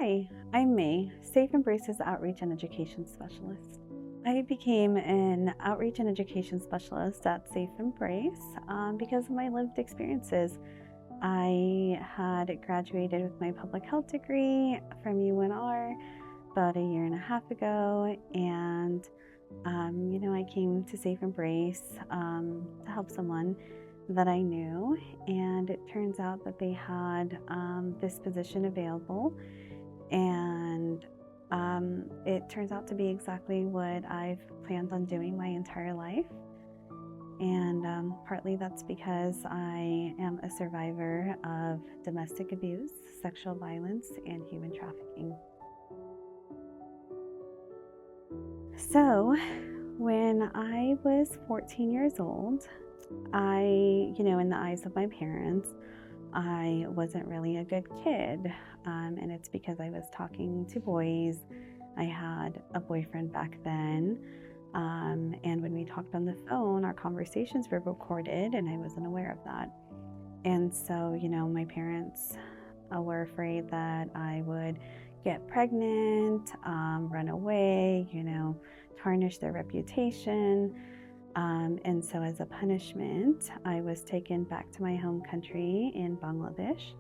Hi, I'm May, Safe Embraces Outreach and Education Specialist. I became an outreach and education specialist at Safe Embrace because of my lived experiences. I had graduated with my public health degree from UNR about a year and a half ago, and I came to Safe Embrace to help someone that I knew, and it turns out that they had this position available, and it turns out to be exactly what I've planned on doing my entire life. And partly that's because I am a survivor of domestic abuse, sexual violence, and human trafficking. So, when I was 14 years old, in the eyes of my parents, I wasn't really a good kid. And it's because I was talking to boys. I had a boyfriend back then. And when we talked on the phone, our conversations were recorded, and I wasn't aware of that. And so, my parents were afraid that I would get pregnant, run away, tarnish their reputation. And so as a punishment, I was taken back to my home country in Bangladesh,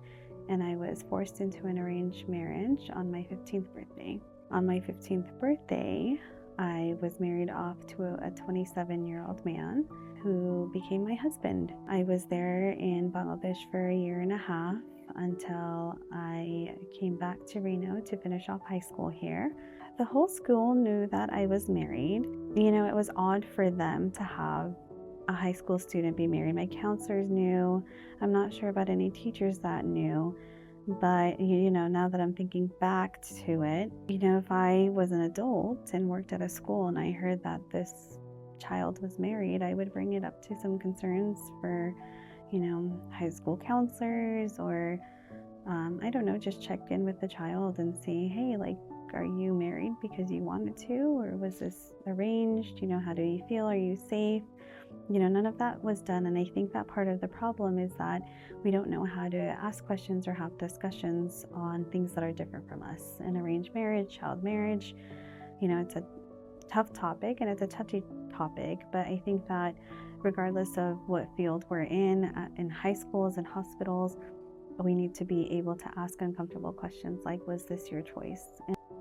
and I was forced into an arranged marriage on my 15th birthday. On my 15th birthday, I was married off to a 27-year-old man who became my husband. I was there in Bangladesh for a year and a half until I came back to Reno to finish off high school here. The whole school knew that I was married. It was odd for them to have a high school student be married. My counselors knew. I'm not sure about any teachers that knew. But, now that I'm thinking back to it, if I was an adult and worked at a school and I heard that this child was married, I would bring it up to some concerns for, high school counselors, or, just check in with the child and see, hey, are you married because you wanted to, or was this arranged? How do you feel? Are you safe? None of that was done. And I think that part of the problem is that we don't know how to ask questions or have discussions on things that are different from us. An arranged marriage, child marriage, it's a tough topic and it's a touchy topic, but I think that regardless of what field we're in high schools and hospitals, we need to be able to ask uncomfortable questions like, was this your choice?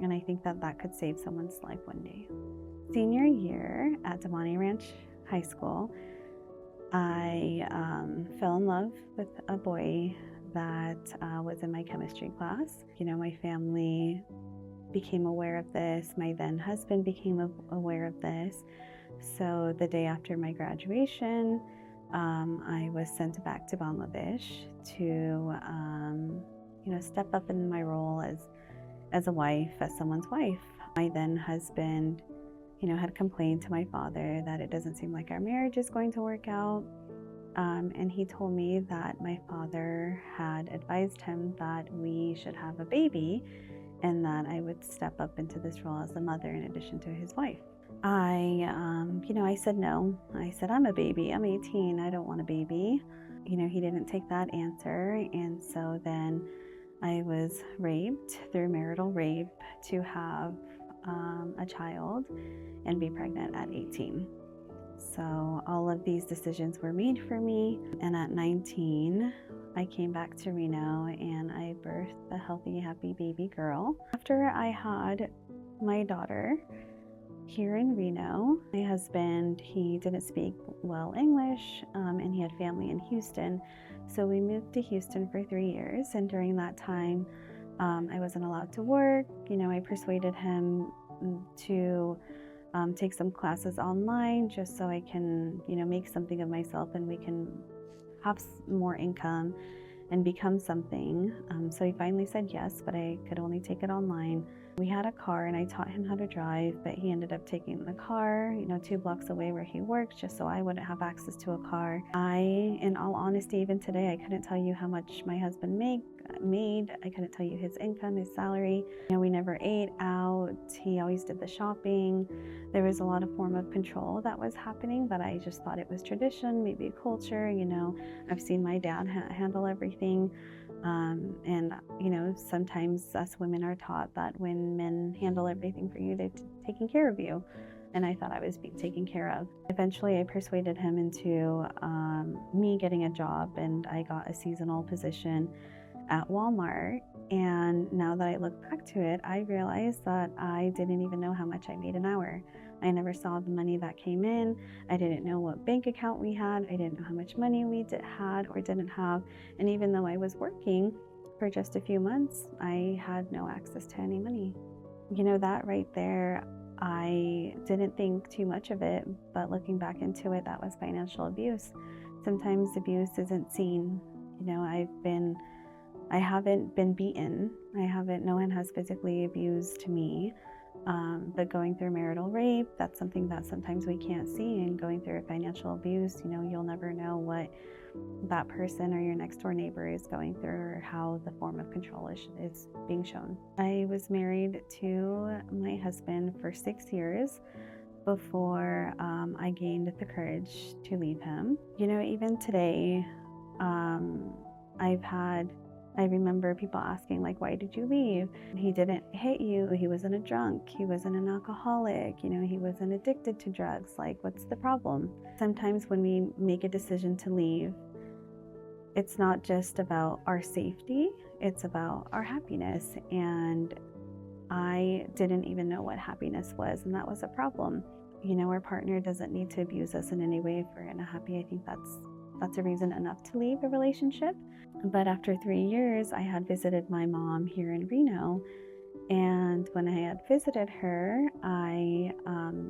And I think that could save someone's life one day. Senior year at Damani Ranch High School, I fell in love with a boy that was in my chemistry class. My family became aware of this. My then husband became aware of this. So the day after my graduation, I was sent back to Bangladesh to, step up in my role as a wife, as someone's wife. My then husband had complained to my father that it doesn't seem like our marriage is going to work out. And he told me that my father had advised him that we should have a baby and that I would step up into this role as a mother in addition to his wife. I said no. I said, I'm a baby. I'm 18. I don't want a baby. He didn't take that answer. And so then I was raped through marital rape to have a child and be pregnant at 18. So all of these decisions were made for me. And at 19, I came back to Reno and I birthed a healthy, happy baby girl. After I had my daughter here in Reno, my husband, he didn't speak well English, and he had family in Houston. So we moved to Houston for 3 years. And during that time, I wasn't allowed to work. I persuaded him to take some classes online just so I can, make something of myself and we can have more income and become something. So he finally said yes, but I could only take it online. We had a car and I taught him how to drive, but he ended up taking the car, 2 blocks away where he works, just so I wouldn't have access to a car. In all honesty, even today, I couldn't tell you how much my husband made. I couldn't tell you his income, his salary. We never ate out. He always did the shopping. There was a lot of form of control that was happening, but I just thought it was tradition, maybe culture. I've seen my dad handle everything. And, sometimes us women are taught that when men handle everything for you, they're taking care of you. And I thought I was being taken care of. Eventually, I persuaded him into me getting a job, and I got a seasonal position at Walmart. And now that I look back to it, I realized that I didn't even know how much I made an hour. I never saw the money that came in. I didn't know what bank account we had. I didn't know how much money we had or didn't have. And even though I was working for just a few months, I had no access to any money. That right there, I didn't think too much of it, but looking back into it, that was financial abuse. Sometimes abuse isn't seen. I haven't been beaten. No one has physically abused me. But going through marital rape, that's something that sometimes we can't see. And going through financial abuse, you'll never know what that person or your next door neighbor is going through, or how the form of control is being shown. I was married to my husband for 6 years before I gained the courage to leave him. Even today, I remember people asking, like, why did you leave? He didn't hit you. He wasn't a drunk. He wasn't an alcoholic. He wasn't addicted to drugs. Like, what's the problem? Sometimes when we make a decision to leave, it's not just about our safety, it's about our happiness. And I didn't even know what happiness was, and that was a problem. Our partner doesn't need to abuse us in any way if we're unhappy. I think that's a reason enough to leave a relationship. But after 3 years, I had visited my mom here in Reno. And when I had visited her, I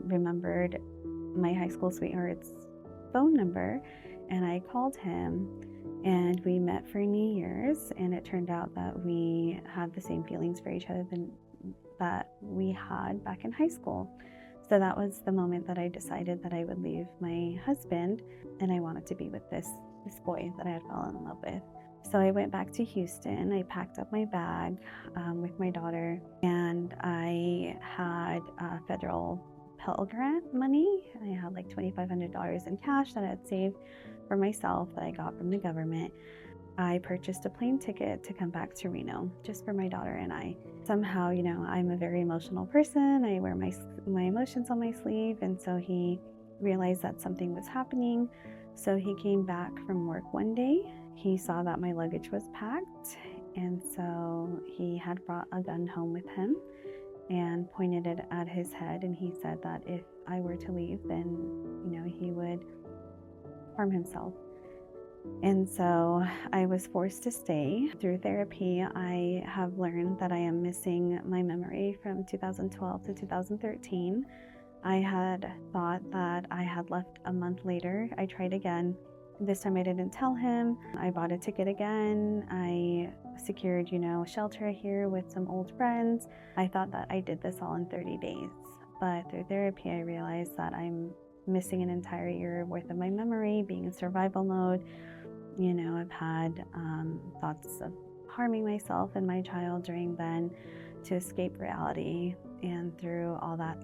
remembered my high school sweetheart's phone number, and I called him, and we met for New Year's. And it turned out that we had the same feelings for each other that we had back in high school. So that was the moment that I decided that I would leave my husband, and I wanted to be with this boy that I had fallen in love with. So I went back to Houston. I packed up my bag with my daughter, and I had federal Pell Grant money. I had like $2,500 in cash that I had saved for myself that I got from the government. I purchased a plane ticket to come back to Reno just for my daughter and I. Somehow, I'm a very emotional person. I wear my emotions on my sleeve, and so he realized that something was happening. So he came back from work one day. He saw that my luggage was packed, and so he had brought a gun home with him and pointed it at his head, and he said that if I were to leave, then, he would harm himself. And so I was forced to stay. Through therapy, I have learned that I am missing my memory from 2012 to 2013. I had thought that I had left a month later. I tried again. This time I didn't tell him. I bought a ticket again. I secured, shelter here with some old friends. I thought that I did this all in 30 days. But through therapy, I realized that I'm missing an entire year worth of my memory, being in survival mode. I've had thoughts of harming myself and my child during then to escape reality. And through all that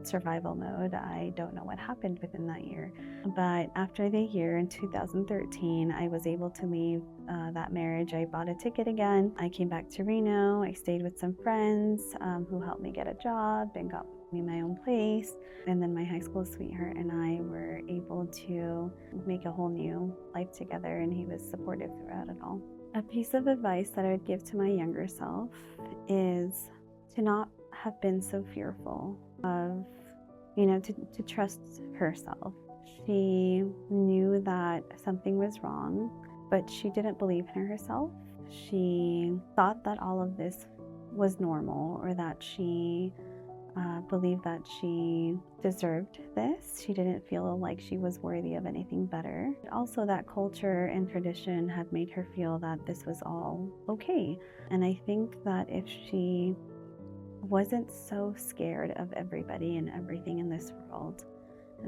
survival mode, I don't know what happened within that year. But after the year in 2013, I was able to leave that marriage. I bought a ticket again. I came back to Reno. I stayed with some friends who helped me get a job and got me my own place. And then my high school sweetheart and I were able to make a whole new life together, and he was supportive throughout it all. A piece of advice that I would give to my younger self is to not have been so fearful of, to trust herself. She knew that something was wrong, but she didn't believe in herself. She thought that all of this was normal, or that she believed that she deserved this. She didn't feel like she was worthy of anything better. Also, that culture and tradition had made her feel that this was all okay. And I think that if she wasn't so scared of everybody and everything in this world,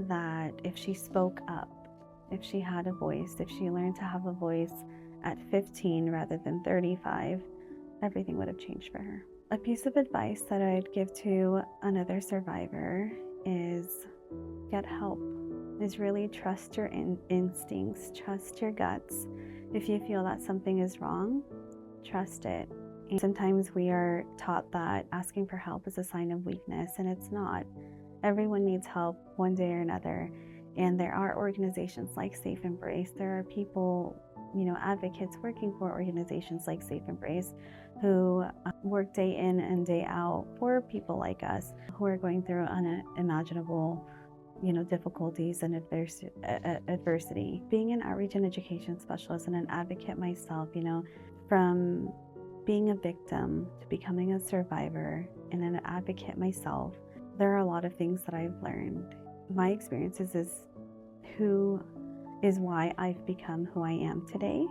that if she spoke up, if she had a voice, if she learned to have a voice at 15 rather than 35, everything would have changed for her. A piece of advice that I'd give to another survivor is get help. Is really trust your instincts, trust your guts. If you feel that something is wrong, trust it. And sometimes we are taught that asking for help is a sign of weakness, and it's not. Everyone needs help one day or another. And there are organizations like Safe Embrace. There are people, advocates working for organizations like Safe Embrace who work day in and day out for people like us who are going through unimaginable, difficulties and adversity. Being an outreach and education specialist and an advocate myself, from being a victim to becoming a survivor and an advocate myself, there are a lot of things that I've learned. My experiences is why I've become who I am today.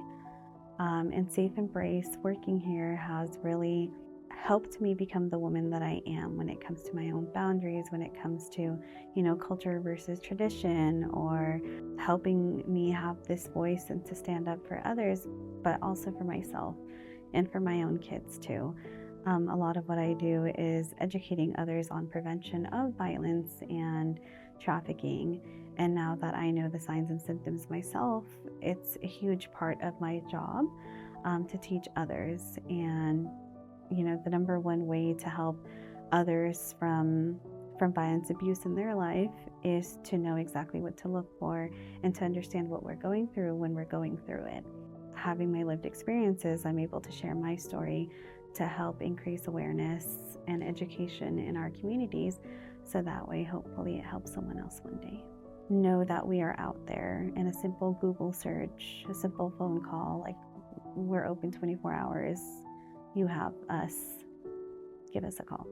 And Safe Embrace working here has really helped me become the woman that I am when it comes to my own boundaries, when it comes to, culture versus tradition, or helping me have this voice and to stand up for others, but also for myself and for my own kids too. A lot of what I do is educating others on prevention of violence and trafficking. And now that I know the signs and symptoms myself, it's a huge part of my job to teach others. And, the number one way to help others from violence abuse in their life is to know exactly what to look for and to understand what we're going through when we're going through it. Having my lived experiences, I'm able to share my story to help increase awareness and education in our communities, so that way hopefully it helps someone else one day. Know that we are out there, and a simple Google search, a simple phone call, like, we're open 24 hours. You have us. Give us a call.